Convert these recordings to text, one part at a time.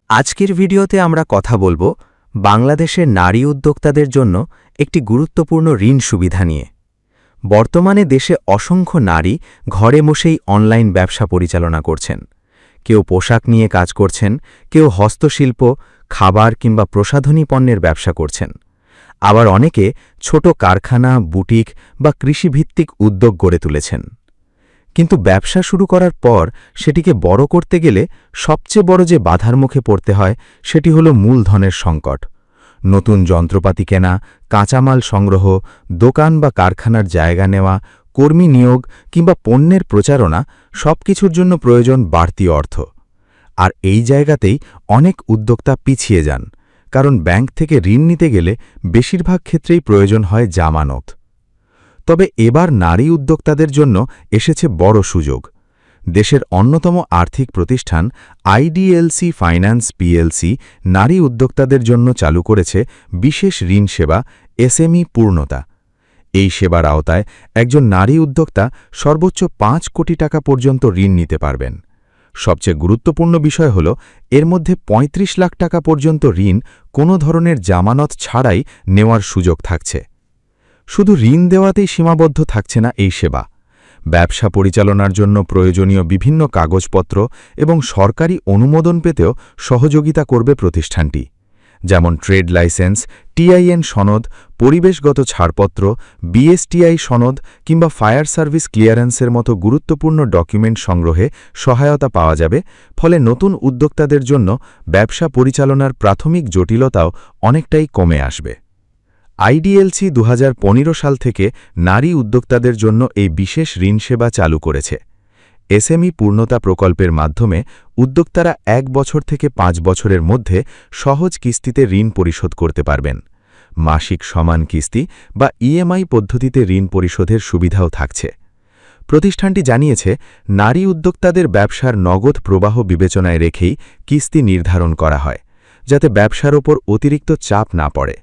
আজকের ভিডিওতে আমরা কথা বলবো বাংলাদেশের নারী উদ্যোক্তাদের জন্য একটি গুরুত্বপূর্ণ ঋণ সুবিধা নিয়ে। বর্তমানে দেশে অসংখ্য নারী ঘরে বসেই অনলাইন ব্যবসা পরিচালনা করছেন। কেউ পোশাক নিয়ে কাজ করছেন, কেউ হস্তশিল্প, খাবার কিংবা প্রসাধনী পণ্যের ব্যবসা করছেন। আবার অনেকে ছোট কারখানা, বুটিক বা কৃষিভিত্তিক উদ্যোগ গড়ে তুলেছেন। কিন্তু ব্যবসা শুরু করার পর সেটিকে বড় করতে গেলে সবচেয়ে বড় যে বাধার মুখে পড়তে হয় সেটি হল মূলধনের সংকট। নতুন যন্ত্রপাতি কেনা, কাঁচামাল সংগ্রহ, দোকান বা কারখানার জায়গা নেওয়া, কর্মী নিয়োগ কিংবা পণ্যের প্রচারণা সবকিছুর জন্য প্রয়োজন বাড়তি অর্থ। আর এই জায়গাতেই অনেক উদ্যোক্তা পিছিয়ে যান, কারণ ব্যাংক থেকে ঋণ নিতে গেলে বেশিরভাগ ক্ষেত্রেই প্রয়োজন হয় জামানত। তবে এবার নারী উদ্যোক্তাদের জন্য এসেছে বড় সুযোগ। দেশের অন্যতম আর্থিক প্রতিষ্ঠান আইডিএলসি ফাইন্যান্স পিএলসি নারী উদ্যোক্তাদের জন্য চালু করেছে বিশেষ ঋণ সেবা এসএমই পূর্ণতা। এই সেবার আওতায় একজন নারী উদ্যোক্তা সর্বোচ্চ ৫ কোটি টাকা পর্যন্ত ঋণ নিতে পারবেন। সবচেয়ে গুরুত্বপূর্ণ বিষয় হল এর মধ্যে ৩৫ লাখ টাকা পর্যন্ত ঋণ কোনো ধরনের জামানত ছাড়াই নেওয়ার সুযোগ থাকছে। শুধু ঋণ দেওয়াতেই সীমাবদ্ধ থাকছে না এই সেবা। ব্যবসা পরিচালনার জন্য প্রয়োজনীয় বিভিন্ন কাগজপত্র এবং সরকারি অনুমোদন পেতেও সহযোগিতা করবে প্রতিষ্ঠানটি, যেমন ট্রেড লাইসেন্স, টিআইএন সনদ, পরিবেশগত ছাড়পত্র, বিএসটিআই সনদ কিংবা ফায়ার সার্ভিস ক্লিয়ারেন্সের মতো গুরুত্বপূর্ণ ডকুমেন্ট সংগ্রহে সহায়তা পাওয়া যাবে। ফলে নতুন উদ্যোক্তাদের জন্য ব্যবসা পরিচালনার প্রাথমিক জটিলতাও অনেকটাই কমে আসবে। আইডিএলসি ২০১৫ সাল থেকে নারী উদ্যোক্তাদের জন্য এই বিশেষ ঋণ সেবা চালু করেছে। এসএমই পূর্ণতা প্রকল্পের মাধ্যমে উদ্যোক্তারা ১ বছর থেকে ৫ বছরের মধ্যে সহজ কিস্তিতে ঋণ পরিশোধ করতে পারবেন। মাসিক সমান কিস্তি বা ইএমআই পদ্ধতিতে ঋণ পরিশোধের সুবিধাও থাকছে। প্রতিষ্ঠানটি জানিয়েছে, নারী উদ্যোক্তাদের ব্যবসার নগদ প্রবাহ বিবেচনায় রেখেই কিস্তি নির্ধারণ করা হয়, যাতে ব্যবসার ওপর অতিরিক্ত চাপ না পড়ে।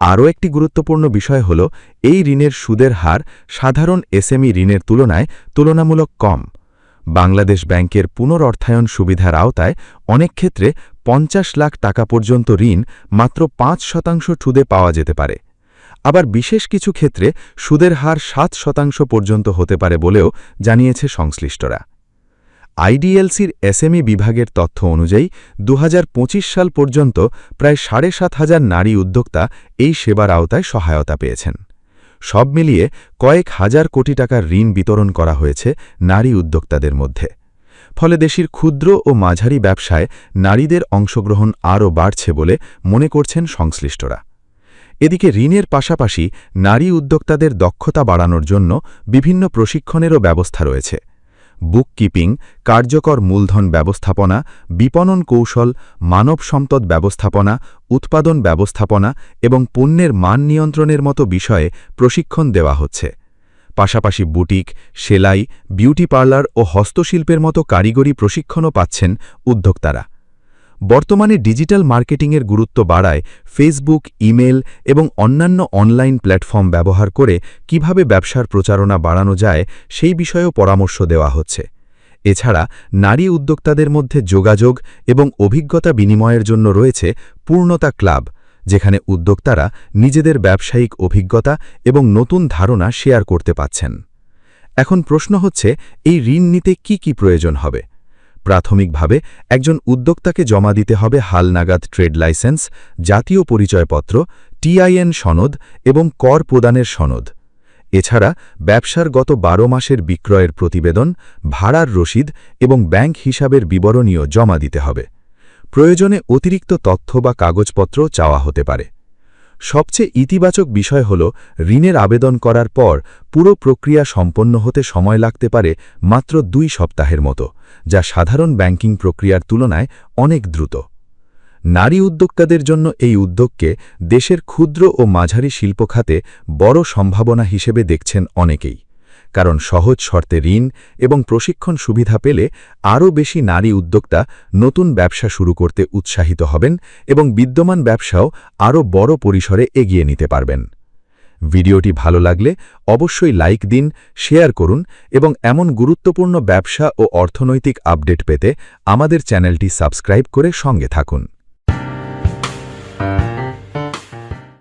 আরও একটি গুরুত্বপূর্ণ বিষয় হল এই ঋণের সুদের হার সাধারণ এসএমই ঋণের তুলনায় তুলনামূলক কম। বাংলাদেশ ব্যাংকের পুনরঅর্থায়ন সুবিধার আওতায় অনেক ক্ষেত্রে ৫০ লাখ টাকা পর্যন্ত ঋণ মাত্র ৫% সুদে পাওয়া যেতে পারে। আবার বিশেষ কিছু ক্ষেত্রে সুদের হার ৭% পর্যন্ত হতে পারে বলেও জানিয়েছে সংশ্লিষ্টরা। আইডিএলসির এসএমই বিভাগের তথ্য অনুযায়ী ২০২৫ সাল পর্যন্ত প্রায় ৭,৫০০ নারী উদ্যোক্তা এই সেবার আওতায় সহায়তা পেয়েছেন। সব মিলিয়ে কয়েক হাজার কোটি টাকার ঋণ বিতরণ করা হয়েছে নারী উদ্যোক্তাদের মধ্যে। ফলে দেশের ক্ষুদ্র ও মাঝারি ব্যবসায় নারীদের অংশগ্রহণ আরও বাড়ছে বলে মনে করছেন সংশ্লিষ্টরা। এদিকে ঋণের পাশাপাশি নারী উদ্যোক্তাদের দক্ষতা বাড়ানোর জন্য বিভিন্ন প্রশিক্ষণেরও ব্যবস্থা রয়েছে। বুককিপিং, কার্যকর মূলধন ব্যবস্থাপনা, বিপণন কৌশল, মানব সম্পদ ব্যবস্থাপনা, উৎপাদন ব্যবস্থাপনা এবং পণ্যের মান নিয়ন্ত্রণের মতো বিষয়ে প্রশিক্ষণ দেওয়া হচ্ছে। পাশাপাশি বুটিক, সেলাই, বিউটি পার্লার ও হস্তশিল্পের মতো কারিগরি প্রশিক্ষণও পাচ্ছেন উদ্যোক্তারা। বর্তমানে ডিজিটাল মার্কেটিংয়ের গুরুত্ব বাড়ায় ফেসবুক, ইমেল এবং অন্যান্য অনলাইন প্ল্যাটফর্ম ব্যবহার করে কিভাবে ব্যবসার প্রচারণা বাড়ানো যায় সেই বিষয়েও পরামর্শ দেওয়া হচ্ছে। এছাড়া নারী উদ্যোক্তাদের মধ্যে যোগাযোগ এবং অভিজ্ঞতা বিনিময়ের জন্য রয়েছে পূর্ণতা ক্লাব, যেখানে উদ্যোক্তারা নিজেদের ব্যবসায়িক অভিজ্ঞতা এবং নতুন ধারণা শেয়ার করতে পাচ্ছেন। এখন প্রশ্ন হচ্ছে, এই ঋণ নিতে কি প্রয়োজন হবে? প্রাথমিকভাবে একজন উদ্যোক্তাকে জমা দিতে হবে হালনাগাদ ট্রেড লাইসেন্স, জাতীয় পরিচয়পত্র, টিআইএন সনদ এবং কর প্রদানের সনদ। এছাড়া ব্যবসার গত ১২ মাসের বিক্রয়ের প্রতিবেদন, ভাড়ার রসিদ এবং ব্যাংক হিসাবের বিবরণীও জমা দিতে হবে। প্রয়োজনে অতিরিক্ত তথ্য বা কাগজপত্র চাওয়া হতে পারে। সবচেয়ে ইতিবাচক বিষয় হল, ঋণের আবেদন করার পর পুরো প্রক্রিয়া সম্পন্ন হতে সময় লাগতে পারে মাত্র ২ সপ্তাহের মতো, যা সাধারণ ব্যাংকিং প্রক্রিয়ার তুলনায় অনেক দ্রুত। নারী উদ্যোক্তাদের জন্য এই উদ্যোগকে দেশের ক্ষুদ্র ও মাঝারি শিল্প খাতে বড় সম্ভাবনা হিসেবে দেখছেন অনেকেই, কারণ সহজ শর্তে ঋণ এবং প্রশিক্ষণ সুবিধা পেলে আরও বেশি নারী উদ্যোক্তা নতুন ব্যবসা শুরু করতে উৎসাহিত হবেন এবং বিদ্যমান ব্যবসাও আরও বড় পরিসরে এগিয়ে নিতে পারবেন। ভিডিওটি ভালো লাগলে অবশ্যই লাইক দিন, শেয়ার করুন এবং এমন গুরুত্বপূর্ণ ব্যবসা ও অর্থনৈতিক আপডেট পেতে আমাদের চ্যানেলটি সাবস্ক্রাইব করে সঙ্গে থাকুন।